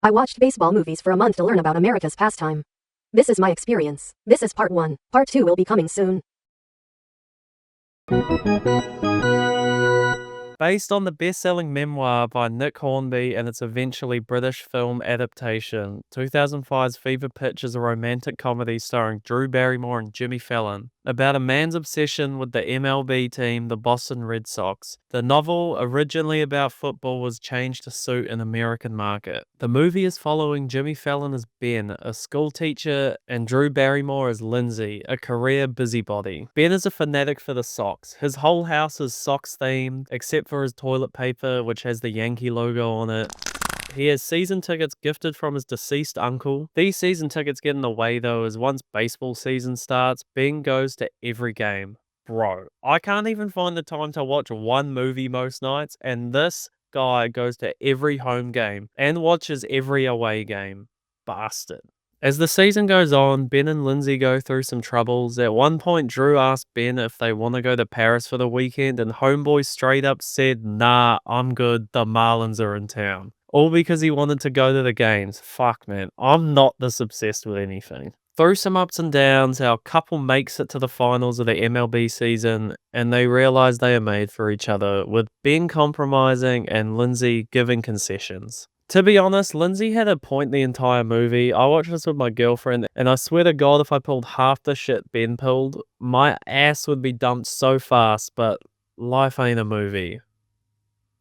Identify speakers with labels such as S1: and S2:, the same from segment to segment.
S1: I watched baseball movies for a month to learn about America's pastime. This is my experience. This is part 1. Part 2 will be coming soon.
S2: Based on the best-selling memoir by Nick Hornby and its eventually British film adaptation, 2005's Fever Pitch is a romantic comedy starring Drew Barrymore and Jimmy Fallon, about a man's obsession with the MLB team, the Boston Red Sox. The novel, originally about football, was changed to suit an American market. The movie is following Jimmy Fallon as Ben, a school teacher, and Drew Barrymore as Lindsay, a career busybody. Ben is a fanatic for the Sox. His whole house is Sox-themed, except for his toilet paper, which has the Yankee logo on it. He has season tickets gifted from his deceased uncle. These season tickets get in the way though, as once baseball season starts, Ben goes to every game. Bro, I can't even find the time to watch one movie most nights, and this guy goes to every home game and watches every away game. Bastard. As the season goes on, Ben and Lindsay go through some troubles. At one point, Drew asked Ben if they want to go to Paris for the weekend, and Homeboy straight up said, "Nah, I'm good, the Marlins are in town." All because he wanted to go to the games. Fuck, man, I'm not this obsessed with anything. Through some ups and downs, our couple makes it to the finals of the MLB season, and they realize they are made for each other, with Ben compromising and Lindsay giving concessions. To be honest, Lindsay had a point the entire movie. I watched this with my girlfriend, and I swear to God, if I pulled half the shit Ben pulled, my ass would be dumped so fast, but life ain't a movie.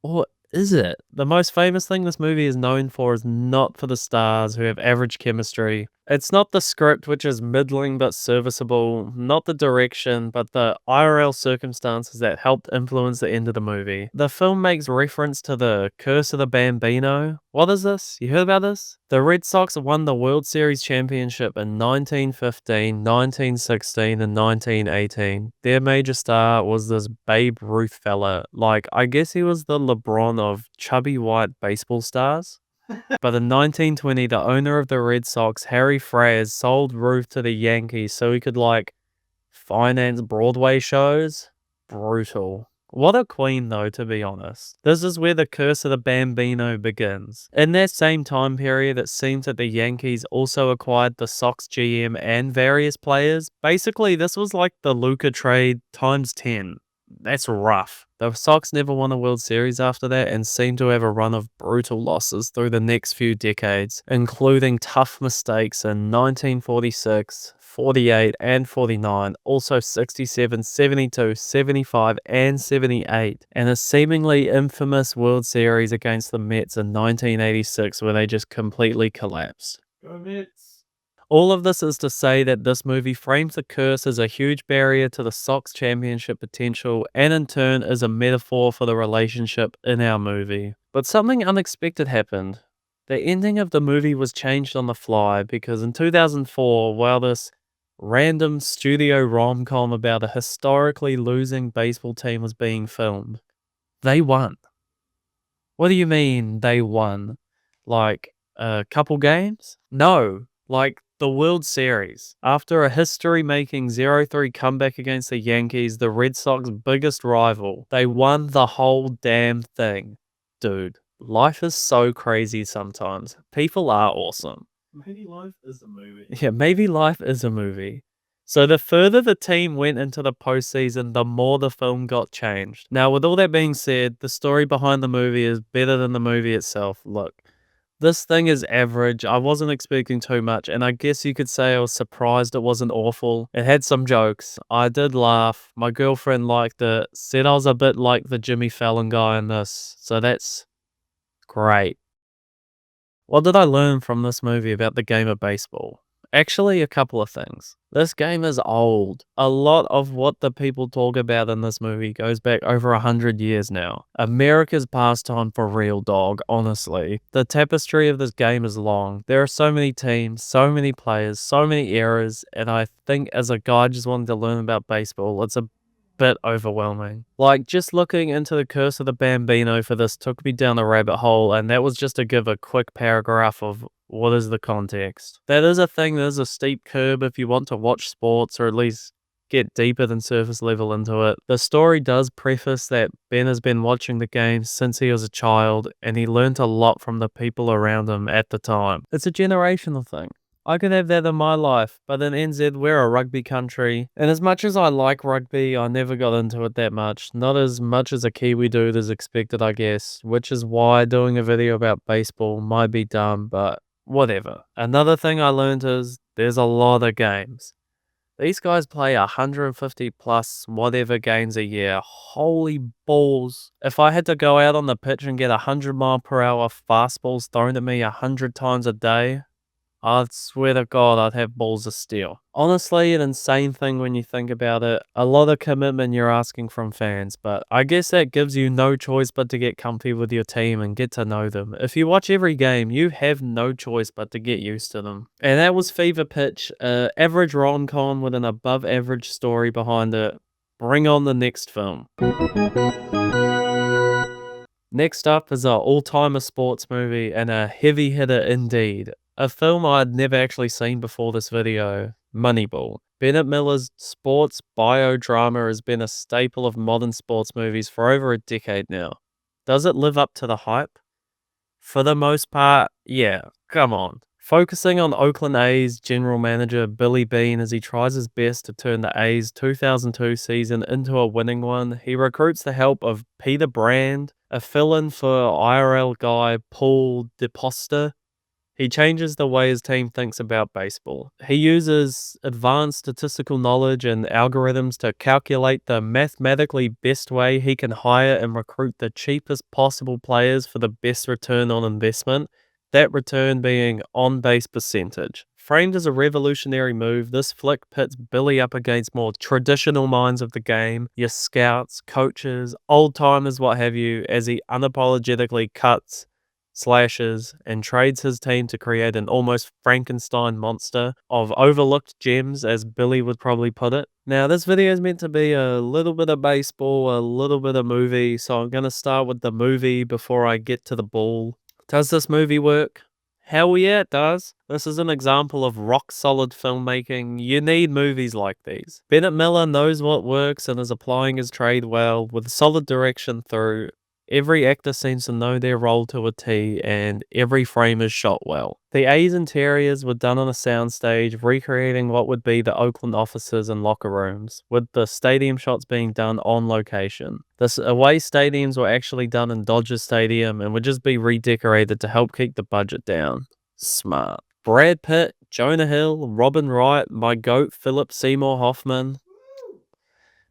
S2: Or is it? The most famous thing this movie is known for is not for the stars who have average chemistry. It's not the script, which is middling but serviceable, not the direction, but the IRL circumstances that helped influence the end of the movie. The film makes reference to the Curse of the Bambino. What is this? You heard about this? The Red Sox won the World Series championship in 1915, 1916, and 1918. Their major star was this Babe Ruth fella. Like, I guess he was the LeBron of chubby white baseball stars. But in 1920, the owner of the Red Sox, Harry Fraz, sold Ruth to the Yankees so he could, like, finance Broadway shows. Brutal. What a queen, though, to be honest. This is where the Curse of the Bambino begins. In that same time period, it seems that the Yankees also acquired the Sox GM and various players. Basically, this was like the Luka trade times 10. That's rough. The Sox never won a World Series after that and seem to have a run of brutal losses through the next few decades, including tough mistakes in 1946, 48, and 49, also 67, 72, 75, and 78, and a seemingly infamous World Series against the Mets in 1986 where they just completely collapsed. Go Mets! All of this is to say that this movie frames the curse as a huge barrier to the Sox championship potential, and in turn is a metaphor for the relationship in our movie. But something unexpected happened. The ending of the movie was changed on the fly because in 2004, while this random studio rom-com about a historically losing baseball team was being filmed, they won. What do you mean they won? Like a couple games? No, like the World Series. After a history-making 0-3 comeback against the Yankees, the Red Sox biggest rival, they won the whole damn thing. Dude, life is so crazy sometimes. People are awesome. Maybe life is a movie. Yeah, maybe life is a movie. So the further the team went into the postseason, the more the film got changed. Now, with all that being said, the story behind the movie is better than the movie itself. Look, this thing is average. I wasn't expecting too much, and I guess you could say I was surprised it wasn't awful. It had some jokes. I did laugh. My girlfriend liked it. Said I was a bit like the Jimmy Fallon guy in this, so that's great. What did I learn from this movie about the game of baseball? Actually, a couple of things. This game is old. A lot of what the people talk about in this movie goes back over 100 years now. America's pastime for real, dog, honestly. The tapestry of this game is long. There are so many teams, so many players, so many eras, and I think as a guy just wanting to learn about baseball, it's a bit overwhelming. Like, just looking into the Curse of the Bambino for this took me down a rabbit hole, and that was just to give a quick paragraph of what is the context. That is a thing, there's a steep curve if you want to watch sports, or at least get deeper than surface level into it. The story does preface that Ben has been watching the games since he was a child, and he learnt a lot from the people around him at the time. It's a generational thing. I could have that in my life, but in NZ, we're a rugby country. And as much as I like rugby, I never got into it that much. Not as much as a Kiwi dude is expected, I guess, which is why doing a video about baseball might be dumb, but whatever. Another thing I learned is there's a lot of games. These guys play 150 plus whatever games a year. Holy balls. If I had to go out on the pitch and get 100 mile per hour fastballs thrown at me 100 times a day, I swear to God, I'd have balls of steel. Honestly, an insane thing when you think about it. A lot of commitment you're asking from fans, but I guess that gives you no choice but to get comfy with your team and get to know them. If you watch every game, you have no choice but to get used to them. And that was Fever Pitch, average rom-com with an above average story behind it. Bring on the next film. Next up is our all-timer sports movie and a heavy hitter indeed. A film I'd never actually seen before this video, Moneyball. Bennett Miller's sports biodrama has been a staple of modern sports movies for over a decade now. Does it live up to the hype? For the most part, yeah, come on. Focusing on Oakland A's general manager Billy Beane as he tries his best to turn the A's 2002 season into a winning one, he recruits the help of Peter Brand, a fill-in for IRL guy Paul DePosta. He changes the way his team thinks about baseball. He uses advanced statistical knowledge and algorithms to calculate the mathematically best way he can hire and recruit the cheapest possible players for the best return on investment, that return being on-base percentage. Framed as a revolutionary move, this flick pits Billy up against more traditional minds of the game, your scouts, coaches, old-timers, what have you, as he unapologetically cuts, slashes, and trades his team to create an almost Frankenstein monster of overlooked gems, as Billy would probably put it. Now, this video is meant to be a little bit of baseball, a little bit of movie, so I'm going to start with the movie before I get to the ball. Does this movie work? Hell yeah, it does. This is an example of rock-solid filmmaking. You need movies like these. Bennett Miller knows what works and is applying his trade well, with solid direction through. Every actor seems to know their role to a T, and every frame is shot well. The A's interiors were done on a soundstage, recreating what would be the Oakland offices and locker rooms, with the stadium shots being done on location. The away stadiums were actually done in Dodger Stadium and would just be redecorated to help keep the budget down. Smart. Brad Pitt, Jonah Hill, Robin Wright, my goat Philip Seymour Hoffman,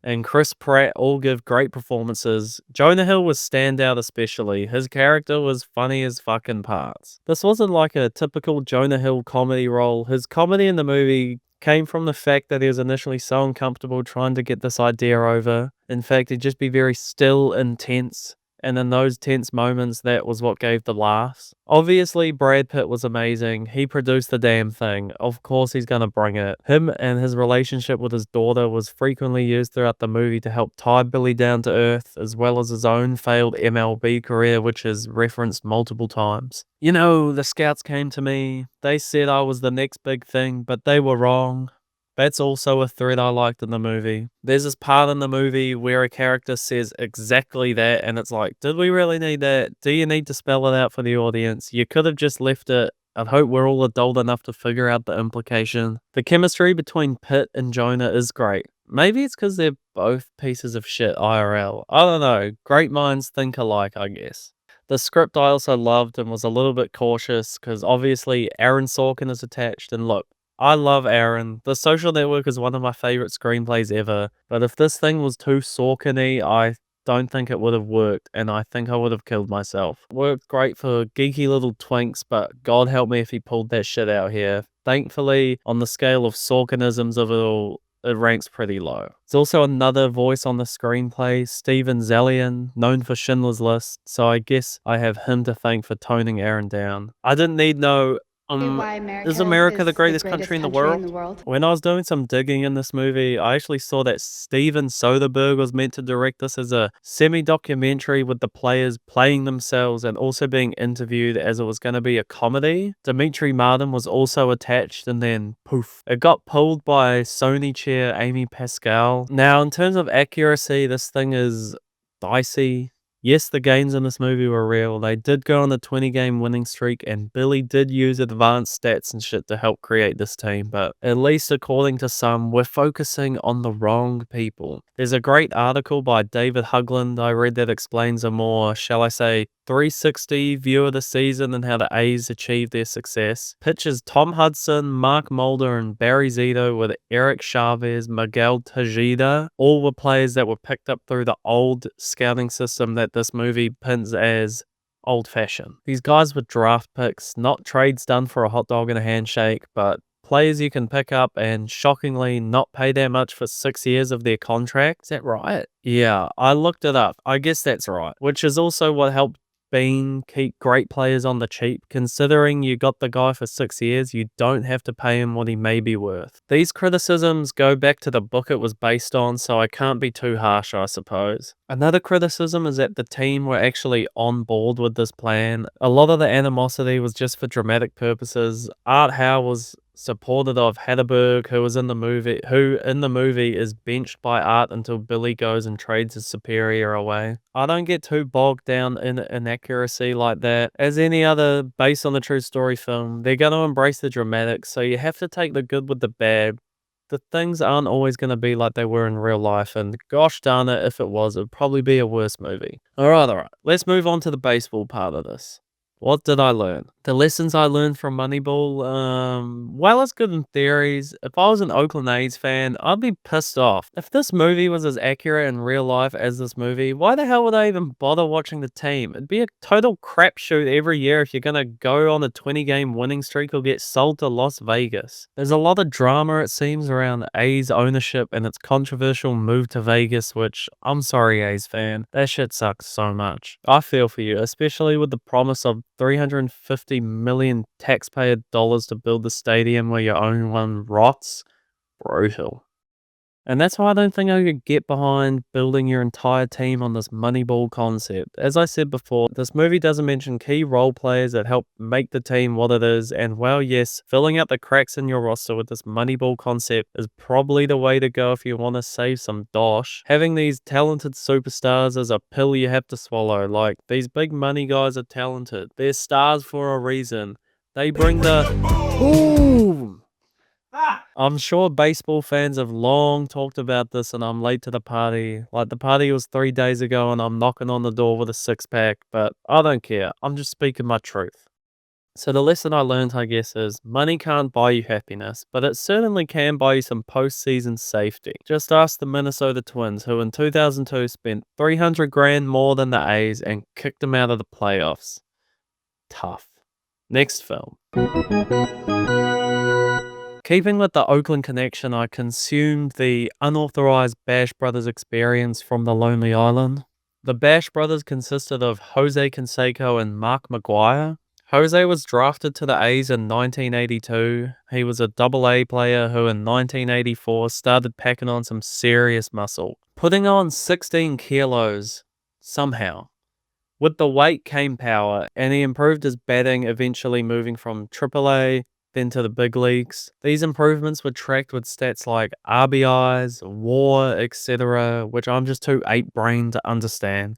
S2: and Chris Pratt all give great performances. Jonah Hill was standout especially. His character was funny as fucking parts. This wasn't like a typical Jonah Hill comedy role. His comedy in the movie came from the fact that he was initially so uncomfortable trying to get this idea over. In fact, he'd just be very still and tense. And in those tense moments, that was what gave the laughs. Obviously, Brad Pitt was amazing. He produced the damn thing. Of course he's gonna bring it. Him and his relationship with his daughter was frequently used throughout the movie to help tie Billy down to earth, as well as his own failed MLB career, which is referenced multiple times. You know, the scouts came to me. They said I was the next big thing, but they were wrong. That's also a thread I liked in the movie. There's this part in the movie where a character says exactly that, and it's like, did we really need that? Do you need to spell it out for the audience? You could have just left it. I'd hope we're all adult enough to figure out the implication. The chemistry between Pitt and Jonah is great. Maybe it's because they're both pieces of shit IRL. I don't know. Great minds think alike, I guess. The script I also loved and was a little bit cautious because obviously Aaron Sorkin is attached, and look, I love Aaron. The Social Network is one of my favorite screenplays ever, but if this thing was too Sorkin-y, I don't think it would have worked, and I think I would have killed myself. Worked great for geeky little twinks, but God help me if he pulled that shit out here. Thankfully, on the scale of Sorkinisms of it all, it ranks pretty low. There's also another voice on the screenplay, Steven Zalian, known for Schindler's List, so I guess I have him to thank for toning Aaron down. I didn't need no Um,
S3: Why
S2: is
S3: America
S2: America
S3: is
S2: the
S3: the
S2: greatest
S3: greatest
S2: country in the
S3: country in
S2: world?
S3: the world.
S2: When I was doing some digging in this movie, I actually saw that Steven Soderbergh was meant to direct this as a semi-documentary with the players playing themselves and also being interviewed as it was going to be a comedy. Dimitri Martin was also attached and then poof. It got pulled by Sony chair Amy Pascal. Now, in terms of accuracy, this thing is dicey. Yes, the gains in this movie were real. They did go on a 20-game winning streak, and Billy did use advanced stats and shit to help create this team, but at least according to some, we're focusing on the wrong people. There's a great article by David Hugland I read that explains a more, shall I say, 360 view of the season and how the A's achieved their success. Pitchers Tom Hudson, Mark Mulder, and Barry Zito with Eric Chavez, Miguel Tejeda, all were players that were picked up through the old scouting system that this movie pins as old-fashioned. These guys were draft picks, not trades done for a hot dog and a handshake, but players you can pick up and shockingly not pay that much for 6 years of their contract. Is that right? Yeah, I looked it up. I guess that's right. Which is also what helped Bean keep great players on the cheap. Considering you got the guy for 6 years, you don't have to pay him what he may be worth. These criticisms go back to the book it was based on, so I can't be too harsh, I suppose. Another criticism is that the team were actually on board with this plan. A lot of the animosity was just for dramatic purposes. Art Howe was supported of Hatterberg, who in the movie is benched by Art until Billy goes and trades his superior away. I don't get too bogged down in inaccuracy like that. As any other based on the true story film, they're going to embrace the dramatics, so you have to take the good with the bad. The things aren't always going to be like they were in real life, and gosh darn it, if it was, it'd probably be a worse movie. Alright. Let's move on to the baseball part of this. What did I learn? The lessons I learned from Moneyball, well, it's good in theories. If I was an Oakland A's fan, I'd be pissed off. If this movie was as accurate in real life as this movie, why the hell would I even bother watching the team? It'd be a total crapshoot every year if you're gonna go on a 20-game winning streak or get sold to Las Vegas. There's a lot of drama, it seems, around A's ownership and its controversial move to Vegas, which, I'm sorry, A's fan, that shit sucks so much. I feel for you, especially with the promise of $350 million taxpayer dollars to build the stadium where your own one rots. Brutal. And that's why I don't think I could get behind building your entire team on this Moneyball concept. As I said before, this movie doesn't mention key role players that help make the team what it is, and well, yes, filling out the cracks in your roster with this Moneyball concept is probably the way to go if you want to save some dosh. Having these talented superstars is a pill you have to swallow. Like, these big money guys are talented. They're stars for a reason. They bring the... Ooh! I'm sure baseball fans have long talked about this, and I'm late to the party. Like, the party was 3 days ago and I'm knocking on the door with a six-pack, but I don't care. I'm just speaking my truth. So the lesson I learned, I guess, is money can't buy you happiness, but it certainly can buy you some postseason safety. Just ask the Minnesota Twins, who in 2002 spent 300 grand more than the A's and kicked them out of the playoffs. Tough. Next film. Keeping with the Oakland connection, I consumed the unauthorized Bash Brothers experience from the Lonely Island. The Bash Brothers consisted of Jose Canseco and Mark McGuire. Jose was drafted to the A's in 1982. He was a double-A player who in 1984 started packing on some serious muscle, putting on 16 kilos somehow. With the weight came power, and he improved his batting, eventually moving from AAA then to the big leagues. These improvements were tracked with stats like RBIs, WAR, etc., which I'm just too ape-brained to understand.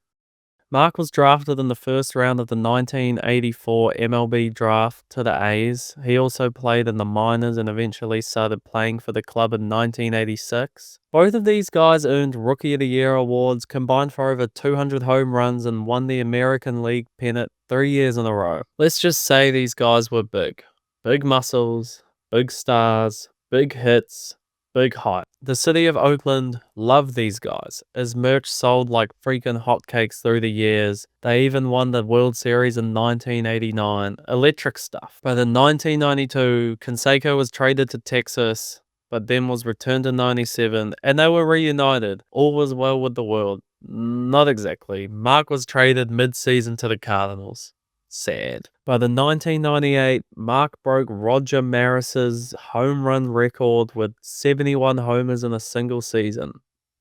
S2: Mark was drafted in the first round of the 1984 MLB draft to the A's. He also played in the minors and eventually started playing for the club in 1986. Both of these guys earned Rookie of the Year awards, combined for over 200 home runs, and won the American League pennant 3 years in a row. Let's just say these guys were big. Big muscles, big stars, big hits, big hype. The city of Oakland loved these guys, as merch sold like freaking hotcakes through the years. They even won the World Series in 1989. Electric stuff. But in 1992, Canseco was traded to Texas, but then was returned in 97, and they were reunited. All was well with the world. Not exactly. Mark was traded mid-season to the Cardinals. Sad. By the 1998, Mark broke Roger Maris's home run record with 71 homers in a single season.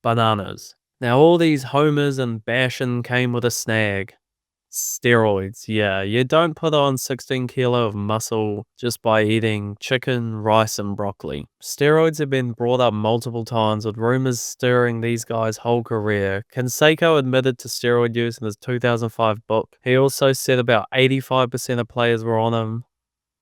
S2: Bananas. Now all these homers and bashing came with a snag. Steroids, yeah. You don't put on 16 kilo of muscle just by eating chicken, rice, and broccoli. Steroids have been brought up multiple times, with rumors stirring these guys' whole career. Canseco admitted to steroid use in his 2005 book. He also said about 85% of players were on them.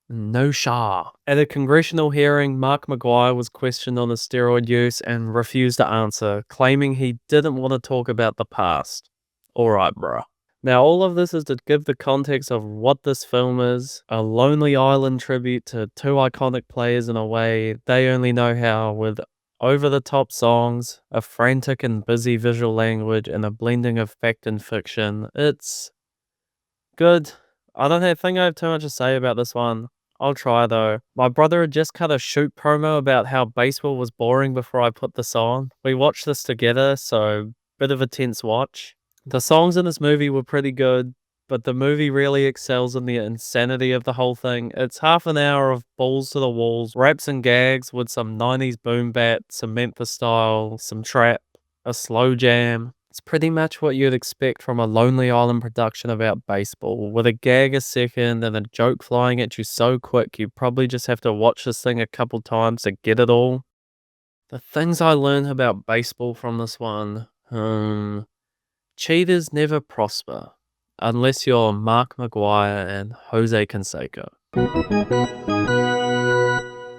S2: No Shah. At a congressional hearing, Mark McGuire was questioned on his steroid use and refused to answer, claiming he didn't want to talk about the past. Alright, bruh. Now, all of this is to give the context of what this film is, a Lonely Island tribute to two iconic players in a way they only know how, with over-the-top songs, a frantic and busy visual language, and a blending of fact and fiction. It's good. I don't think I have too much to say about this one. I'll try though. My brother had just cut a shoot promo about how baseball was boring before I put this on. We watched this together, so bit of a tense watch. The songs in this movie were pretty good, but the movie really excels in the insanity of the whole thing. It's half an hour of balls to the walls, raps and gags with some 90s boom bap, some Memphis style, some trap, a slow jam. It's pretty much what you'd expect from a Lonely Island production about baseball, with a gag a second and a joke flying at you so quick you probably just have to watch this thing a couple times to get it all. The things I learned about baseball from this one, cheaters never prosper, unless you're Mark McGuire and Jose Canseco.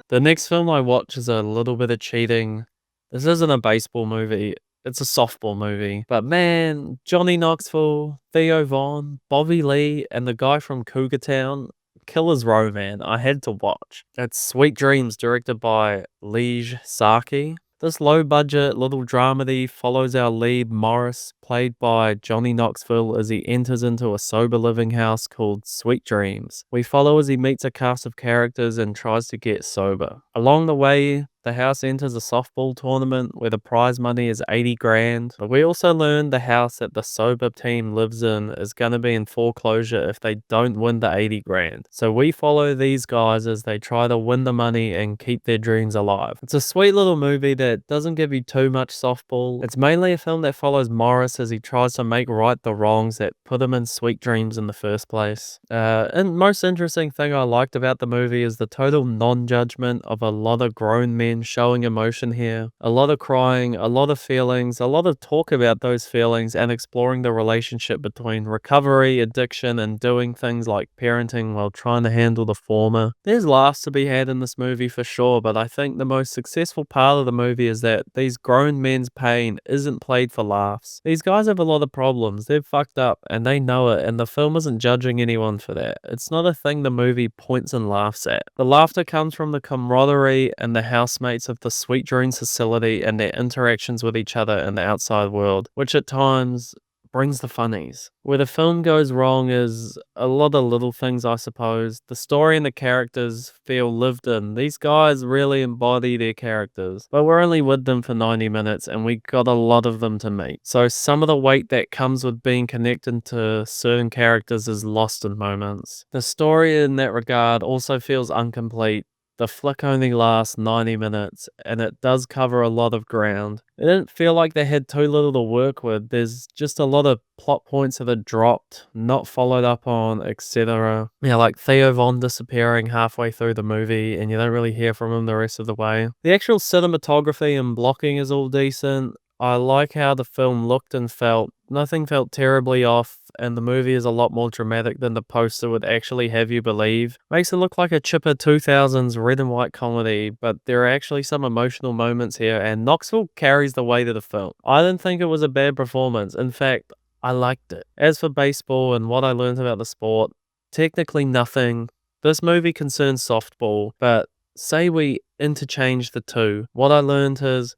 S2: The next film I watch is a little bit of cheating. This isn't a baseball movie, it's a softball movie. But man, Johnny Knoxville, Theo Vaughn, Bobby Lee, and the guy from Cougar Town, Killer's Row, man, I had to watch. It's Sweet Dreams, directed by Lige Saki. This low-budget little dramedy follows our lead, Morris, played by Johnny Knoxville, as he enters into a sober living house called Sweet Dreams. We follow as he meets a cast of characters and tries to get sober. Along the way, the house enters a softball tournament where the prize money is 80 grand. But we also learn the house that the sober team lives in is going to be in foreclosure if they don't win the 80 grand. So we follow these guys as they try to win the money and keep their dreams alive. It's a sweet little movie that doesn't give you too much softball. It's mainly a film that follows Morris as he tries to make right the wrongs that put him in Sweet Dreams in the first place. And most interesting thing I liked about the movie is the total non-judgment of a lot of grown men showing emotion here. A lot of crying, a lot of feelings, a lot of talk about those feelings, and exploring the relationship between recovery, addiction, and doing things like parenting while trying to handle the former. There's laughs to be had in this movie for sure, but I think the most successful part of the movie is that these grown men's pain isn't played for laughs. These guys have a lot of problems, they've fucked up, and they know it, and the film isn't judging anyone for that. It's not a thing the movie points and laughs at. The laughter comes from the camaraderie and the housemates of the Sweet Dreams facility and their interactions with each other in the outside world, which at times brings the funnies. Where the film goes wrong is a lot of little things, I suppose. The story and the characters feel lived in. These guys really embody their characters, but we're only with them for 90 minutes and we got a lot of them to meet. So some of the weight that comes with being connected to certain characters is lost in moments. The story in that regard also feels incomplete. The flick only lasts 90 minutes, and it does cover a lot of ground. It didn't feel like they had too little to work with. There's just a lot of plot points that are dropped, not followed up on, etc. Yeah, like Theo Von disappearing halfway through the movie, and you don't really hear from him the rest of the way. The actual cinematography and blocking is all decent. I like how the film looked and felt. Nothing felt terribly off, and the movie is a lot more dramatic than the poster would actually have you believe. Makes it look like a chipper 2000s red and white comedy, but there are actually some emotional moments here, and Knoxville carries the weight of the film. I didn't think it was a bad performance. In fact, I liked it. As for baseball and what I learned about the sport, technically nothing. This movie concerns softball, but say we interchange the two. What I learned is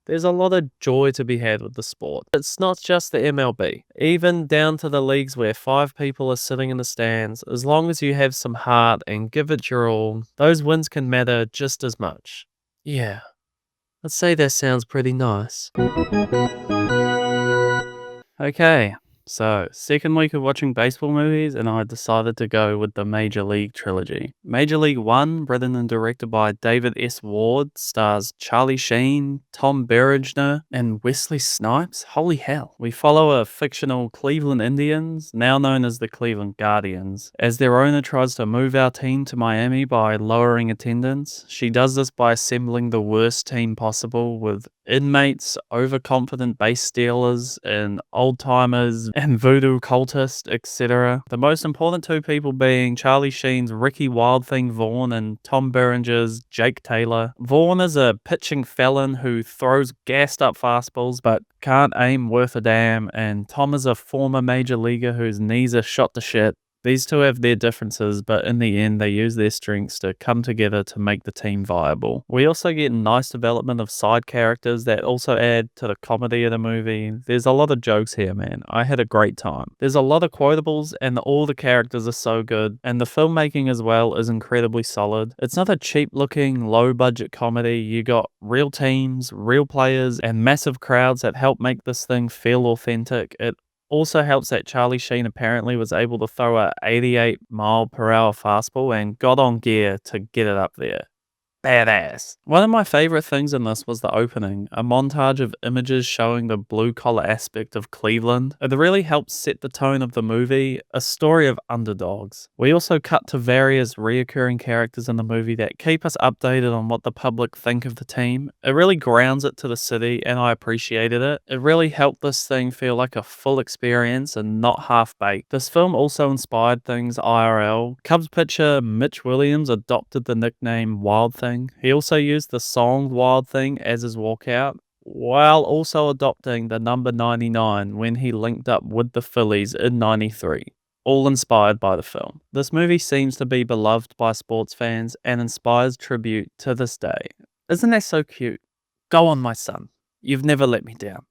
S2: there's a lot of joy to be had with the sport. It's not just the MLB. Even down to the leagues where 5 people are sitting in the stands, as long as you have some heart and give it your all, those wins can matter just as much. Yeah, let's say that sounds pretty nice. Okay, So, second week of watching baseball movies, and I decided to go with the Major League trilogy. Major League 1, written and directed by David S. Ward, stars Charlie Sheen, Tom Berenger, and Wesley Snipes. Holy hell. We follow a fictional Cleveland Indians, now known as the Cleveland Guardians, as their owner tries to move our team to Miami by lowering attendance. She does this by assembling the worst team possible with inmates, overconfident base stealers, and old timers, and voodoo cultists, etc. The most important two people being Charlie Sheen's Ricky Wild Thing Vaughn and Tom Berenger's Jake Taylor. Vaughn is a pitching felon who throws gassed up fastballs but can't aim worth a damn, and Tom is a former major leaguer whose knees are shot to shit. These two have their differences, but in the end, they use their strengths to come together to make the team viable. We also get nice development of side characters that also add to the comedy of the movie. There's a lot of jokes here, man. I had a great time. There's a lot of quotables, and all the characters are so good, and the filmmaking as well is incredibly solid. It's not a cheap looking, low budget comedy. You got real teams, real players, and massive crowds that help make this thing feel authentic. It also helps that Charlie Sheen apparently was able to throw a 88-mile-per-hour fastball and got on gear to get it up there. Badass. One of my favorite things in this was the opening, a montage of images showing the blue-collar aspect of Cleveland. It really helps set the tone of the movie, a story of underdogs. We also cut to various reoccurring characters in the movie that keep us updated on what the public think of the team. It really grounds it to the city, and I appreciated it. It really helped this thing feel like a full experience and not half-baked. This film also inspired things IRL. Cubs pitcher Mitch Williams adopted the nickname Wild Thing. He also used the song Wild Thing as his walkout, while also adopting the number 99 when he linked up with the Phillies in 93. All inspired by the film. This movie seems to be beloved by sports fans and inspires tribute to this day. Isn't that so cute? Go on, my son. You've never let me down.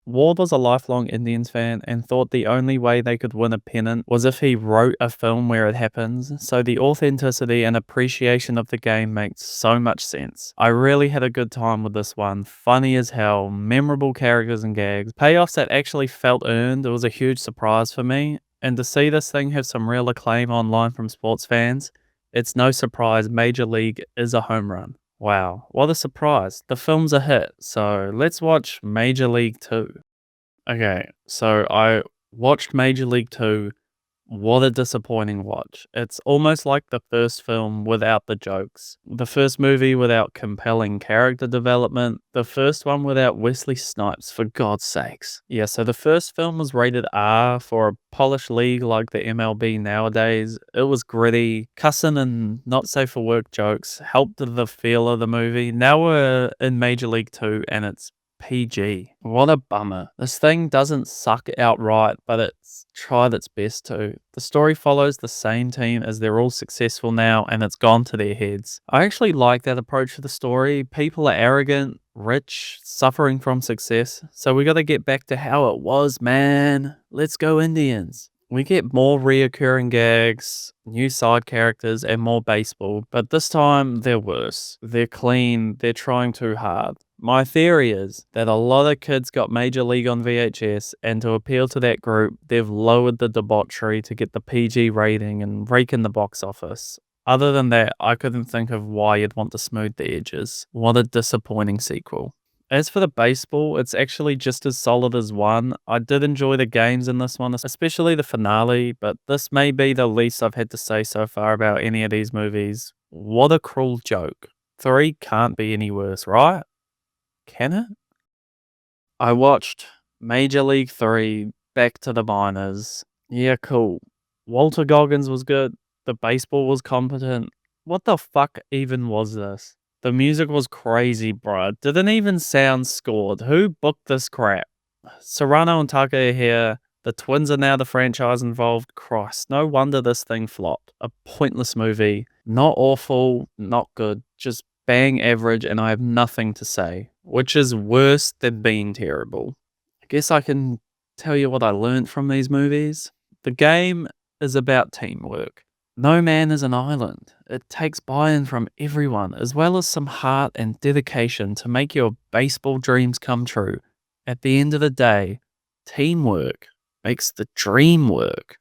S2: Ward was a lifelong Indians fan and thought the only way they could win a pennant was if he wrote a film where it happens, so the authenticity and appreciation of the game makes so much sense. I really had a good time with this one, funny as hell, memorable characters and gags, payoffs that actually felt earned. It was a huge surprise for me, and to see this thing have some real acclaim online from sports fans, it's no surprise Major League is a home run. Wow, what a surprise. The film's a hit, so let's watch Major League 2. Okay, so I watched Major League 2. What a disappointing watch. It's almost like the first film without the jokes. The first movie without compelling character development. The first one without Wesley Snipes, for God's sakes. Yeah, so the first film was rated R for a polished league like the MLB nowadays. It was gritty, cussing and not safe for work jokes helped the feel of the movie. Now we're in Major League 2 and it's PG. What a bummer. This thing doesn't suck outright, but it's tried its best to. The story follows the same team as they're all successful now and it's gone to their heads. I actually like that approach to the story. People are arrogant, rich, suffering from success. So we gotta get back to how it was, man. Let's go Indians. We get more reoccurring gags, new side characters, and more baseball, but this time they're worse. They're clean, they're trying too hard. My theory is that a lot of kids got Major League on VHS, and to appeal to that group, they've lowered the debauchery to get the PG rating and rake in the box office. Other than that, I couldn't think of why you'd want to smooth the edges. What a disappointing sequel. As for the baseball, it's actually just as solid as one. I did enjoy the games in this one, especially the finale, but this may be the least I've had to say so far about any of these movies. What a cruel joke. 3 can't be any worse, right? Can it? I watched Major League 3, Back to the Minors. Yeah, cool. Walter Goggins was good. The baseball was competent. What the fuck even was this? The music was crazy, bruh. Didn't even sound scored. Who booked this crap? Serrano and Tucker are here. The Twins are now the franchise involved. Christ, no wonder this thing flopped. A pointless movie. Not awful, not good. Just bang average, and I have nothing to say. Which is worse than being terrible. I guess I can tell you what I learned from these movies. The game is about teamwork. No man is an island. It takes buy-in from everyone, as well as some heart and dedication to make your baseball dreams come true. At the end of the day, teamwork makes the dream work.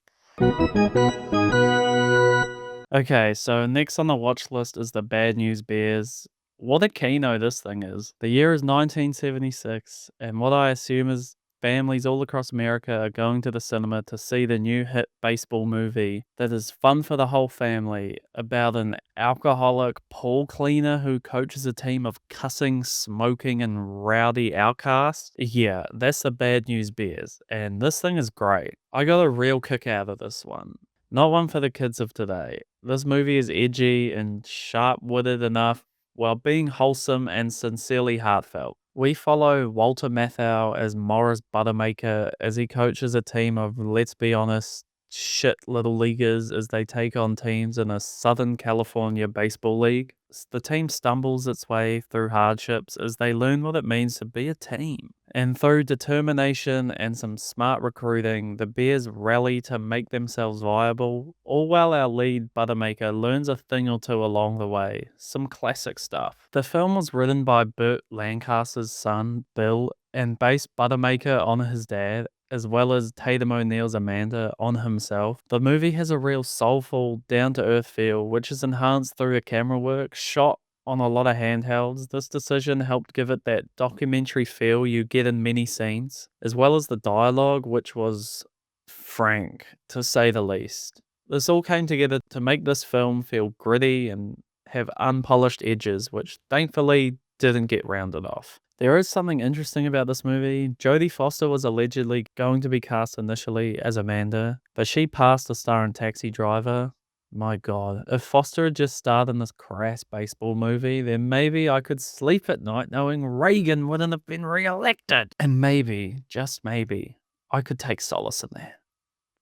S2: Okay, so next on the watch list is the Bad News Bears. What a keynote this thing is. The year is 1976, and what I assume is families all across America are going to the cinema to see the new hit baseball movie that is fun for the whole family about an alcoholic pool cleaner who coaches a team of cussing, smoking, and rowdy outcasts. Yeah, that's the Bad News Bears, and this thing is great. I got a real kick out of this one. Not one for the kids of today. This movie is edgy and sharp-witted enough while being wholesome and sincerely heartfelt. We follow Walter Matthau as Morris Buttermaker as he coaches a team of, let's be honest, shit little leaguers as they take on teams in a Southern California baseball league. The team stumbles its way through hardships as they learn what it means to be a team. And through determination and some smart recruiting, the Bears rally to make themselves viable, all while our lead Buttermaker learns a thing or two along the way. Some classic stuff. The film was written by Burt Lancaster's son, Bill, and based Buttermaker on his dad, as well as Tatum O'Neal's Amanda on himself. The movie has a real soulful, down-to-earth feel, which is enhanced through the camera work, shot on a lot of handhelds. This decision helped give it that documentary feel you get in many scenes, as well as the dialogue, which was frank, to say the least. This all came together to make this film feel gritty and have unpolished edges, which thankfully didn't get rounded off. There is something interesting about this movie. Jodie Foster was allegedly going to be cast initially as Amanda, but she passed to star in Taxi Driver. My God, if Foster had just starred in this crass baseball movie, then maybe I could sleep at night knowing Reagan wouldn't have been re-elected. And maybe, just maybe, I could take solace in that.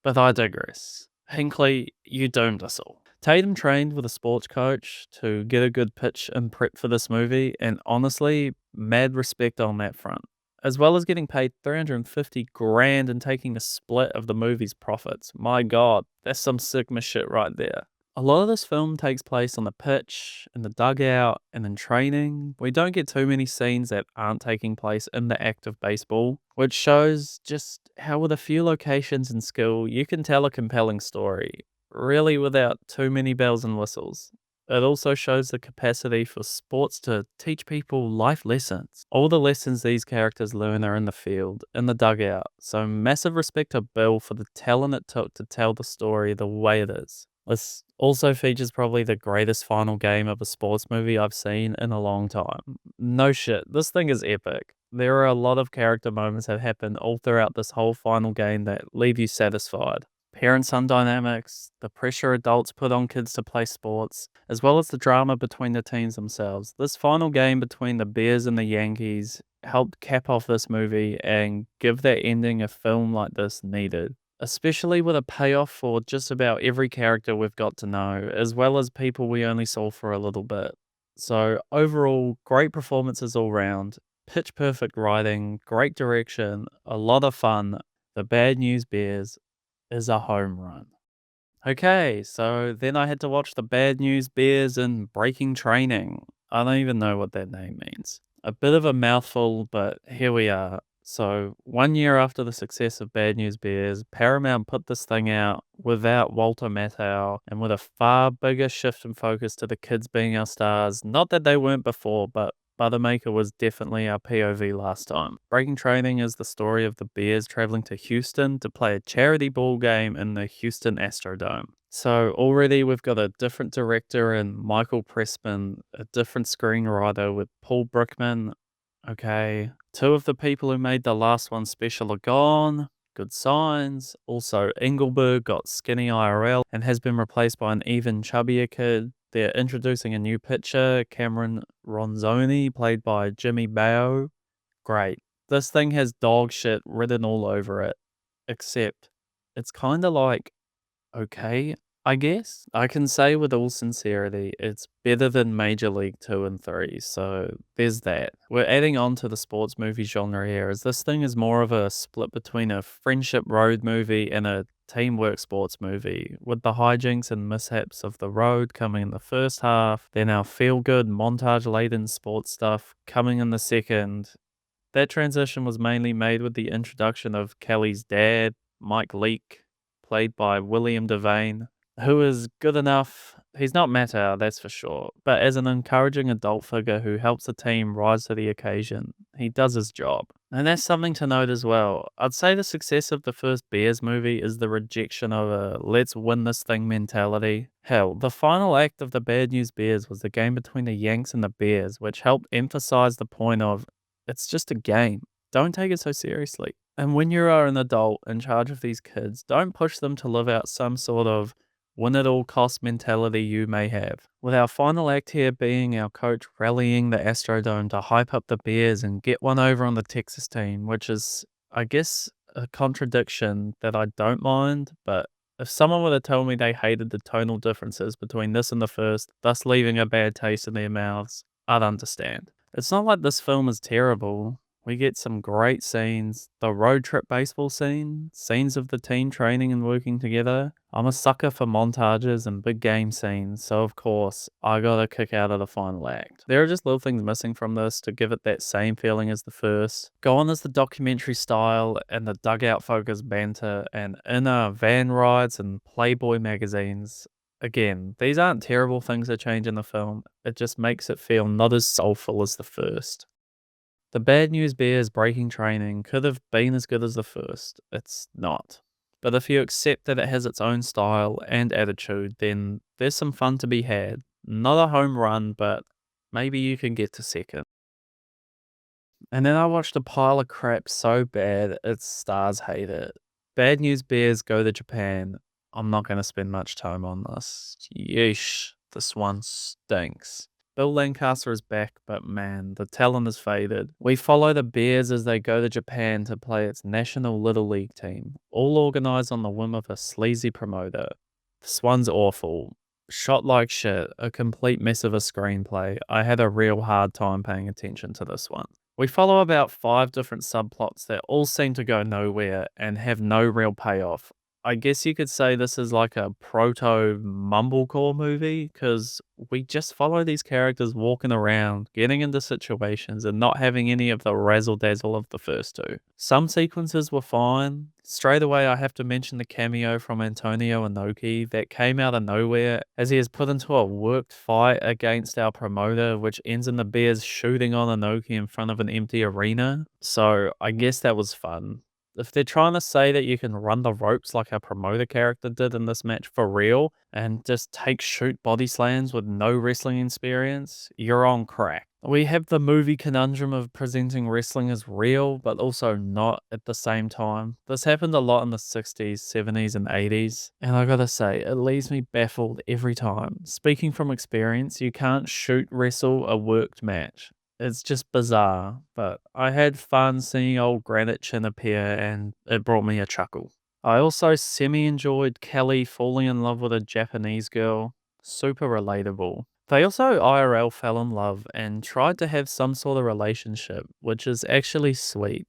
S2: But I digress. Hinckley, you doomed us all. Tatum trained with a sports coach to get a good pitch and prep for this movie, and honestly, mad respect on that front. As well as getting paid $350 grand and taking a split of the movie's profits. My God, that's some Sigma shit right there. A lot of this film takes place on the pitch, in the dugout, and in training. We don't get too many scenes that aren't taking place in the act of baseball, which shows just how with a few locations and skill, you can tell a compelling story, really without too many bells and whistles. It also shows the capacity for sports to teach people life lessons. All the lessons these characters learn are in the field, in the dugout, so massive respect to Bill for the talent it took to tell the story the way it is. This also features probably the greatest final game of a sports movie I've seen in a long time. No shit, this thing is epic. There are a lot of character moments that happen all throughout this whole final game that leave you satisfied. Parent-son dynamics, the pressure adults put on kids to play sports, as well as the drama between the teams themselves. This final game between the Bears and the Yankees helped cap off this movie and give that ending a film like this needed. Especially with a payoff for just about every character we've got to know, as well as people we only saw for a little bit. So, overall, great performances all round, pitch perfect writing, great direction, a lot of fun. The Bad News Bears is a home run. Okay, so then I had to watch The Bad News Bears in Breaking Training. I don't even know what that name means. A bit of a mouthful, but here we are. So, 1 year after the success of Bad News Bears, Paramount put this thing out without Walter Matthau and with a far bigger shift in focus to the kids being our stars. Not that they weren't before, but Buttermaker was definitely our POV last time. Breaking Training is the story of the Bears traveling to Houston to play a charity ball game in the Houston Astrodome. So already we've got a different director in Michael Pressman, a different screenwriter with Paul Brickman. Okay, two of the people who made the last one special are gone. Good signs. Also, Engelberg got skinny IRL and has been replaced by an even chubbier kid. They're introducing a new pitcher, Cameron Ronzoni, played by Jimmy Bao. Great. This thing has dog shit written all over it. Except, it's kind of like, okay, I guess. I can say with all sincerity, it's better than Major League 2 and 3, so there's that. We're adding on to the sports movie genre here, as this thing is more of a split between a friendship road movie and a teamwork sports movie, with the hijinks and mishaps of the road coming in the first half, then our feel-good montage-laden sports stuff coming in the second. That transition was mainly made with the introduction of Kelly's dad, Mike Leake, played by William Devane, who is good enough. He's not meta, that's for sure, but as an encouraging adult figure who helps the team rise to the occasion, he does his job. And that's something to note as well. I'd say the success of the first Bears movie is the rejection of a let's win this thing mentality. Hell, the final act of the Bad News Bears was the game between the Yanks and the Bears, which helped emphasize the point of it's just a game. Don't take it so seriously. And when you are an adult in charge of these kids, don't push them to live out some sort of win at all cost mentality you may have. With our final act here being our coach rallying the Astrodome to hype up the Bears and get one over on the Texas team, which is, I guess, a contradiction that I don't mind, but if someone were to tell me they hated the tonal differences between this and the first, thus leaving a bad taste in their mouths, I'd understand. It's not like this film is terrible. We get some great scenes. The road trip baseball scene, scenes of the team training and working together. I'm a sucker for montages and big game scenes, so of course, I got a kick out of the final act. There are just little things missing from this to give it that same feeling as the first. Go on as the documentary style and the dugout focused banter and inner van rides and Playboy magazines. Again, these aren't terrible things to change in the film, it just makes it feel not as soulful as the first. The Bad News Bears breaking training could have been as good as the first. It's not. But if you accept that it has its own style and attitude, then there's some fun to be had. Not a home run, but maybe you can get to second. And then I watched a pile of crap so bad its stars hate it. Bad News Bears go to Japan. I'm not going to spend much time on this. Yeesh, this one stinks. Bill Lancaster is back, but man, the talent is faded. We follow the Bears as they go to Japan to play its national Little League team, all organized on the whim of a sleazy promoter. This one's awful. Shot like shit, a complete mess of a screenplay. I had a real hard time paying attention to this one. We follow about 5 different subplots that all seem to go nowhere and have no real payoff. I guess you could say this is like a proto mumblecore movie because we just follow these characters walking around, getting into situations, and not having any of the razzle dazzle of the first two. Some sequences were fine. Straight away, I have to mention the cameo from Antonio Inoki that came out of nowhere as he is put into a worked fight against our promoter, which ends in the Bears shooting on Inoki in front of an empty arena. So I guess that was fun. If they're trying to say that you can run the ropes like our promoter character did in this match for real and just take shoot body slams with no wrestling experience, you're on crack. We have the movie conundrum of presenting wrestling as real, but also not at the same time. This happened a lot in the 60s, 70s, and 80s, and I gotta say, it leaves me baffled every time. Speaking from experience, you can't shoot wrestle a worked match. It's just bizarre, but I had fun seeing old Granite Chin appear and it brought me a chuckle. I also semi-enjoyed Kelly falling in love with a Japanese girl. Super relatable. They also IRL fell in love and tried to have some sort of relationship, which is actually sweet.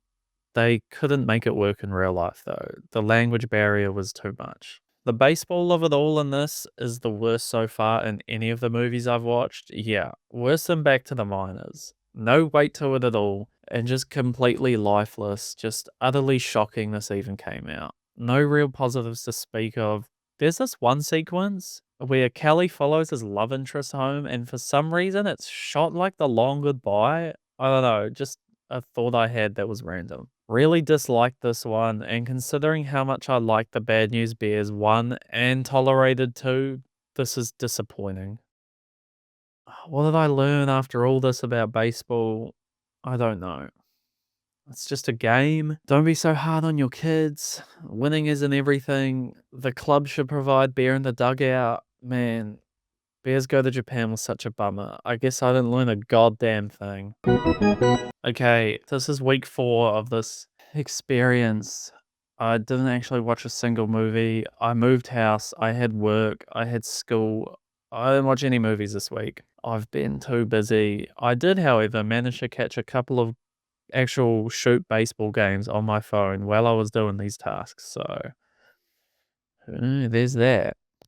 S2: They couldn't make it work in real life though. The language barrier was too much. The baseball of it all in this is the worst so far in any of the movies I've watched. Yeah, worse than Back to the Minors. No weight to it at all, and just completely lifeless, just utterly shocking this even came out. No real positives to speak of. There's this one sequence where Kelly follows his love interest home, and for some reason it's shot like the long goodbye. I don't know, just a thought I had that was random. Really disliked this one, and considering how much I liked the Bad News Bears 1 and tolerated 2, this is disappointing. What did I learn after all this about baseball? I don't know. It's just a game. Don't be so hard on your kids. Winning isn't everything. The club should provide beer in the dugout. Man, Bears go to Japan was such a bummer. I guess I didn't learn a goddamn thing. Okay, this is week 4 of this experience. I didn't actually watch a single movie. I moved house, I had work, I had school. I didn't watch any movies this week. I've been too busy. I did, however, manage to catch a couple of actual shoot baseball games on my phone while I was doing these tasks. So, there's that.